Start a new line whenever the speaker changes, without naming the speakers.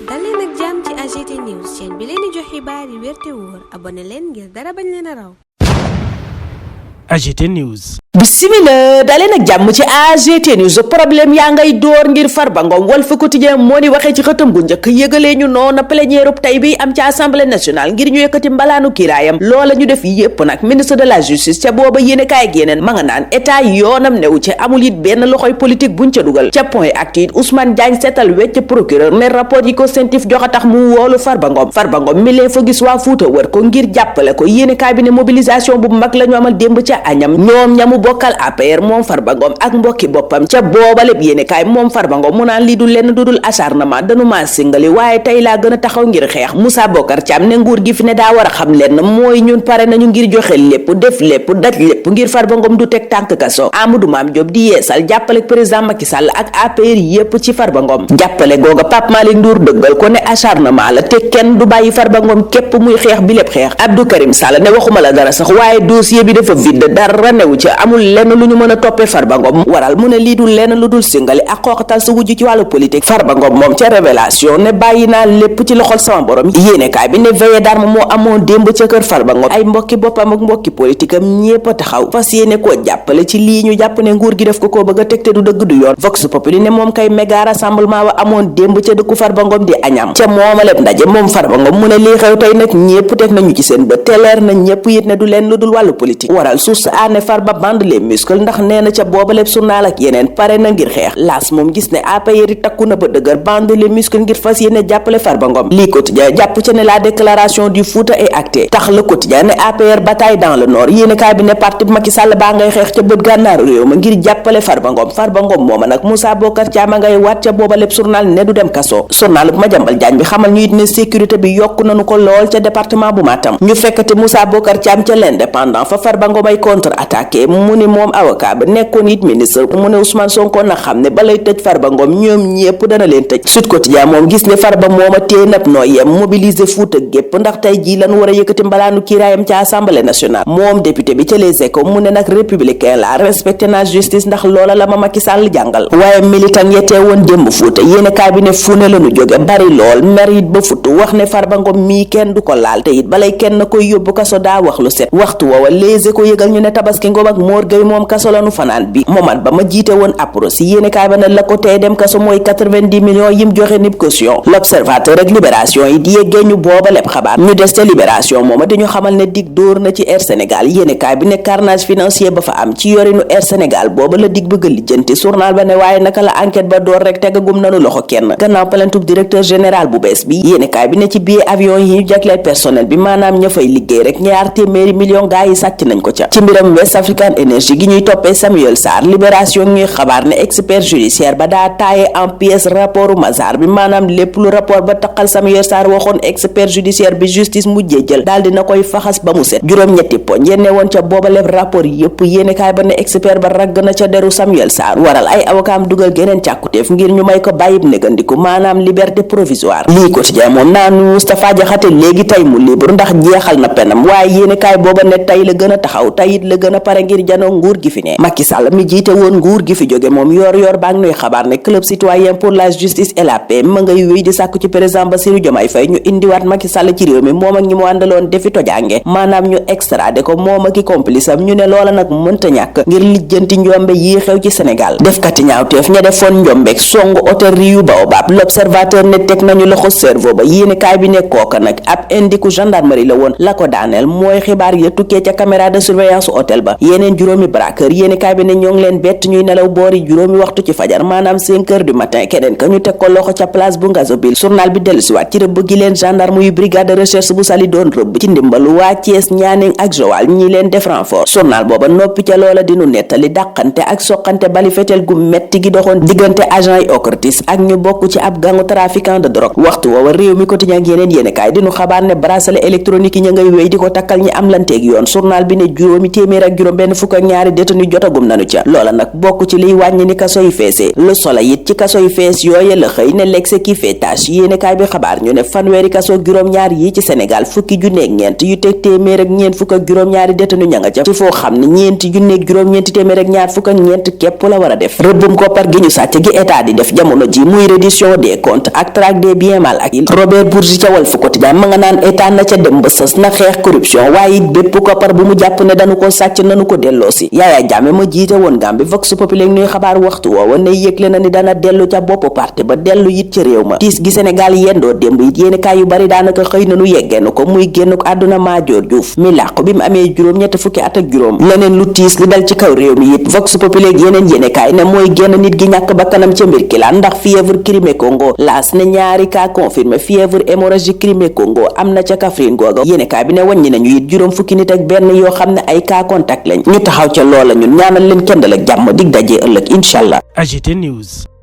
dal leen ak jàmm ci AGT News chaîne bi leen di jox xibaar yi wér te wóor abonné leen ngir dara bañ leen a raw.
AGT News.
bisimila daleen ak jàmm ci AGT News. problème yaa ngay door ngir Farba Ngom. Walf Quotidien moo ni waxee ci xëtam gu njëkk yëgalee ñu noona plénière tey bi am ci assemblée nationale ngir ñu yëkkati mbalaanu kiiraayam loola ñu def yépp nag ministre de la justice ca booba yéene kaay ak yeneen ma nga naan état yoonam newu ci amul it benn loxoy politique buñ ca dugal ca point acte it Ousmane Diagne seetal wecc procureur ne rapport yi ko sentif joxa tax mu woolu Farba Ngom mi lee fa gis waa Fuuta wër ko ngir jàppale ko yéene kaay bi ne mobilisation bu mag la ñu amal démb ca añam ñoom ñamu bokkal APR moom Farba Ngom ak mbokki boppam ca boobaleb yéene kaay moom Farba Ngom mu naan lii du lenn dudul acharnement danu maa singali waaye tey laa gën a taxaw ngir xeex Moussa Bocar Thiam ne nguur gi fi ne daa war a xam lenn mooy ñun pare nañu ngir joxe lépp def lépp daj lépp ngir Farba Ngom du teg tànk kaso Amadou Mame Diop di yeesal jàppale président Macky Sall ak APR yépp ci Farba Ngom jàppale googa Pape Malick Ndour dëggal ko ne acharnement la te kenn du bàyyi Farba Ngom képp muy xeex bi lépp xeex Abdou Karim Sall ne waxuma la dara sax waaye dossier bi dafa vide dara newu ci amul lenn lu ñu mën a toppee Farba Ngom waral mu ne lii dul lenn lu dul singali ak xooxatal sa wujj ci wàllu politique Farba Ngom moom ca révélation ne bàyyi naa lépp ci loxol sama borom yéenekaay bi ne veillée d'arme moo amoon démb ca kër Farba Ngom ay mbokki boppam ak mbokki politique am ñépp a taxaw fas yéene koo jàppale ci lii ñu jàpp ne nguur gi def ko bëgg a teg te du dëgg du yoon Vox Populi ne moom kay méga rassemblement wa amoon démb ca dëkku Farba Ngom di añam ca moomaleb ndaje moom Farba Ngom mu ne lii xew tey nag ñépp teg nañu ci seen bët te leer na ñépp it ne du leen lu dul wàllu politique waral source aane Farba bande les muscles ndax nee na ca boobaleb journal ak yeneen pare na ngir xeex laas moom gis ne APR takku na ba dëgër bande les muscles ngir fas yéene jàppale Farba Ngom lii quotidien jàpp ca ne la déclaration du Fouta est actée tax le quotidien ne APR bataille dans le nord yéene kaay bi ne parti Macky Sall baa ngay xeex ca bët gànnaaru réew ma ngir jàppale Farba Ngom mooma nag Moussa Bocar Thiam a ngay waat ca boobaleb journal ne du dem kaso journal bu Madiambal Diagne bi xamal ñu it ne sécurité bi yokku nañu ko lool ca département bu Matam ñu fekkati Moussa Bocar Thiam ca l'indépendant fa Farba Ngom ay contre attaqué mu ni moom avocat ba nekkoon it ministre mu ne Ousmane Sonko na xam ne balay tëj Farba Ngom ñoom ñépp dana leen tëj Sud Quotidien moom gis ne Farba mooma téye nab noo yem mobiliser Fuuta gépp ndax tey jii lan war a yëkkati mbalaanu kiiraayam ca assemblée nationale moom député bi ca Les Échos mu ne nag républicain la respecté na justice ndax loola la ma Macky Sall jàngal waaye militant yetee woon démb Fuuta yéene kaay bi ne fu ne lañu jóge bari lool mer it ba futu wax ne Farba Ngom mii kenn du ko laal te it balay kenn koy yóbbu kaso daa wax lu set waxtu woowa Les Échos yëgal ñu ne Tabaski Ngom ak Mor Gueye moom kaso lanu fanaan bi mooman ba ma jiite woon APROSI yéene kaay ba ne la ko tey dem kaso mooy 90 millions yim joxe nib caution L'Observateur ak Libération yi di yeggee ñu booba lépp xabaar ñu des ca Libération mooma dañu xamal ne dig dóor na ci Air Sénégal yéene kaay bi ne carnage financier ba fa am ci yorinu Air Sénégal booba la dig bëgg a lijjanti journal ba ne waaye naka la enquête ba door rek tegagum nanu loxo kenn gannaaw plainte directeur général bu bees bi yéene kaay bi ne ci billet avion yi ñu jagleel personnel bi maanaam ña fay liggéey rek ñaar téeméeri millions gaa yi sàcc nañ ko ca ci mbiram West African Energy gi ñuy toppee Samuel Sarr Libération ñuy xabaar ne expert judiciaire ba daa taaye en pièce rapportu Mazars bi maanaam lépp lu rapport ba taqal Samuel Sarr waxoon expert judiciaire bi justice mujjee jël daal dina koy faxas ba mu set juróom-ñetti poñ yenne woon ca boobaleb rapport yépp yéene kaay ba ne expert ba ragg na ca deru Samuel Sarr waral ay avocat dugal geneen càkkuteef ngir ñu may ko bàyyib négandiku maanaam liberté provisoire lii quotidien moom naanu Moustapha Diakhaté léegi tey mu libre ndax jeexal na penam waaye yéene kaay booba ne tey la gën a taxaw tayit la gën a pare ngir janoo nguur gi fi ne Macky Sall mi jiite woon nguur gi fi jóge moom yor baa ngi nuy xabaar ne club citoyen pour la justice et la paix ma ngay wéy di sàkku ci président Bassirou Diomaye Faye ñu indiwaat Macky Sall ci réew mi moom ak ñi mu àndaloon defi tojaange maanaam ñu extradé ko moom ak i complice am ñu ne loola nag mënta ñàkk ngir lijjanti njombe yii xew ci Sénégal def kati ñaawteef ña defoon njombeeg songu hôtel Riu Baobab L'Observateur ne teg nañu loxo cerveau ba yéene kaay bi ne kooka nag ab indiku gendarmerie la woon la ko daaneel mooy xibaar ya tukkee ca caméra de surveillance hôtel ba yeneen juróomi braqueur yéene kaay bi ne ñoo ngi leen bett ñuy nelaw boori juróomi waxtu ci fajar maanaam 5 heures du matin keneen ka ñu teg ko loxo ca place bu Ngazobil journal bi dellusiwaat ci rëbb gi leen gendarme yu brigade de recherche bu Saly doon rëbb ci ndimbalu waa Thiès Nianing ak Joal ñi leen def renfort journal booba noppi ca loola dinu nettali dàqante ak soqante bali fetel gu metti gi doxoon diggante agent yi OCRTIS ak ñu bokk ci ab gangu trafiquant de drogue waxtu woowa réew mi quotidien ak yeneen yéene kaay dinu xabaar ne bracelet électronique yi ña ngay wéy di ko takkal ñi am lanteeg yoon journal bi ne juróomi juróomi téeméer ak juróom benn fukk ak ñaari détenu jotagum nanu ca loola nag bokk ci liy wàññi ni kaso yi feesee Le Soleil it ci kaso yi fees yooye la xëy ne l'excès qui fait tâche yéenekaay bi xabaar ñu ne fanweeri kaso juróom-ñaar yi ci Sénégal fukki junneeg ñeent yu teg téeméer ak ñeent fukk ak juróom-ñaari détenu ña nga ca ci foo xam ne ñeenti junneeg juróom-ñeenti téeméer ak ñaar fukk ak ñeent képp la war a def rëbbum koppar gi ñu sàcc gi état di def jamono ji muy reddition des comptes ak traque des biens mal acquis Robert Bourgi ca Walf Quotidien ma nga naan état na ca dem ba sës na xeex corruption waaye it bépp koppar bu mu jàpp ne dañu ko sàcc nanu ko delloosi Yaya Jammeh ma jiite woon Gambie Vox Populi ñuy xabaar waxtu woowa ne yëgle na ni dana dellu ca bopp parti ba dellu it ci réew ma tiis gi Sénégal yendoo démb it yéenekaay yu bari daanaka xëy nanu yeggeenu ko muy génn ko àdduna Madior Diouf mi làqu bi mu amee juróom-ñetti fukki at ak juróom leneen lu tiis li dal ci kaw réew mi it Vox Populi yeneen yéenekaay ne mooy génn nit gi ñàkk bakkanam ca mbir ki laan ndax fièvre Crimée Congo laas ne ñaari cas confirmé fièvre hémorragique Crimée Congo am na ca Kaffrine googa yéenekaay bi ne wàññi nañu it juróom fukki nit ak benn yoo xam ne ay cas contact lañ ñu taxaw ca loola ñun ñaanal leen kendal ak jàmm dig daje ëllëg incha allah.
AGT News.